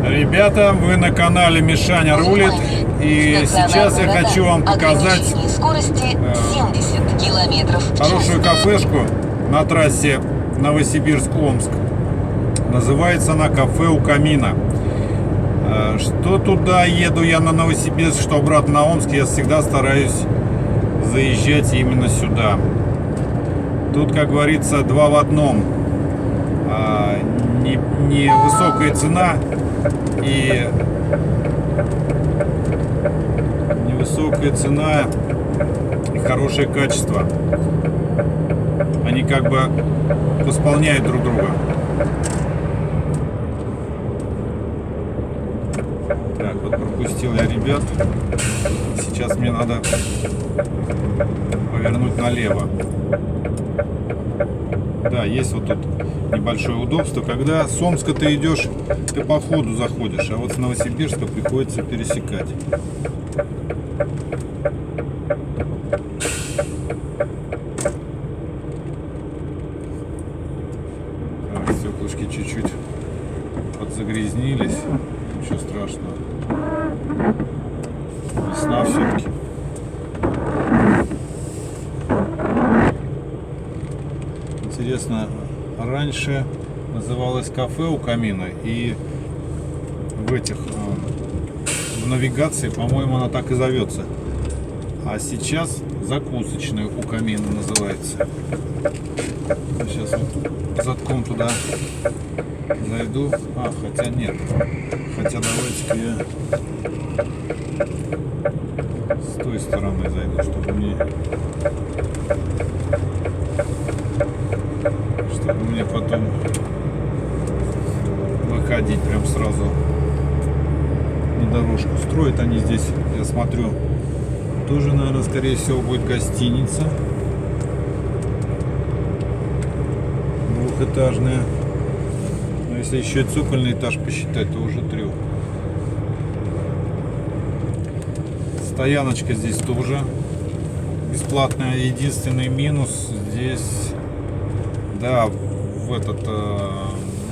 Ребята, вы на канале Мишаня рулит, и сейчас я хочу вам показать хорошую кафешку на трассе Новосибирск-Омск. Называется она «Кафе у камина». Что туда еду я на Новосибирск, что обратно на Омск, я всегда стараюсь заезжать именно сюда. Тут, как говорится, два в одном. Не высокая цена и хорошее качество. Они как бы восполняют друг друга. Так, вот пропустил я ребят. Сейчас мне надо повернуть налево. Да, есть вот тут небольшое удобство. Когда с Омска ты идешь, ты по ходу заходишь, а вот с Новосибирска приходится пересекать. Так, стеклышки чуть-чуть подзагрязнились. Ничего страшного. Весна все-таки. Интересно, раньше называлось «Кафе у камина», и в навигации, по-моему, она так и зовется. А сейчас «Закусочная у камина» называется. Сейчас вот задком туда зайду. Хотя нет. Хотя давайте-ка я с той стороны зайду, чтобы мне потом выходить прям сразу на дорожку. Строят они здесь, я смотрю, тоже, наверное, скорее всего будет гостиница двухэтажная. Но если еще и цокольный этаж посчитать, то уже 3. Стояночка здесь тоже бесплатная. Единственный минус здесь, да,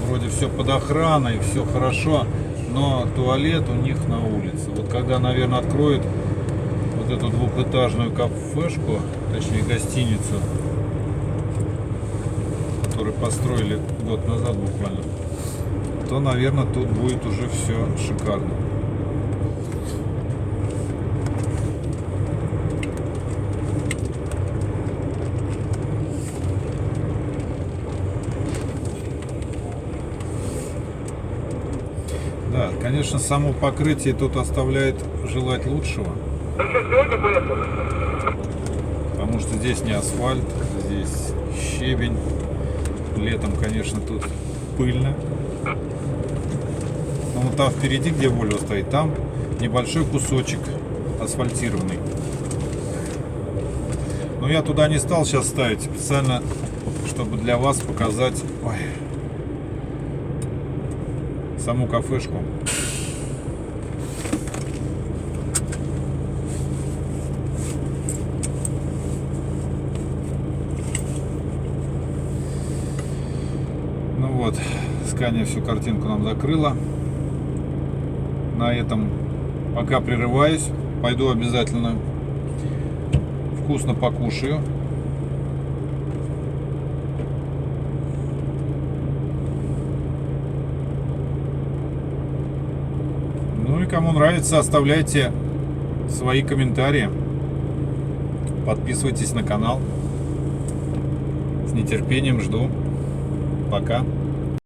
вроде все под охраной, все хорошо, но туалет у них на улице. Вот когда, наверное, откроют вот эту двухэтажную кафешку, точнее гостиницу, которую построили год назад буквально, то, наверное, тут будет уже все шикарно. Да, конечно, само покрытие тут оставляет желать лучшего. Потому что здесь не асфальт, здесь щебень. Летом, конечно, тут пыльно. Но вот там впереди, где Volvo стоит, там небольшой кусочек асфальтированный. Но я туда не стал сейчас ставить специально, чтобы для вас показать саму кафешку. Ну вот, Скания всю картинку нам закрыла. На этом пока прерываюсь. Пойду обязательно вкусно покушаю. Кому нравится, оставляйте свои комментарии, подписывайтесь на канал. С нетерпением жду. Пока.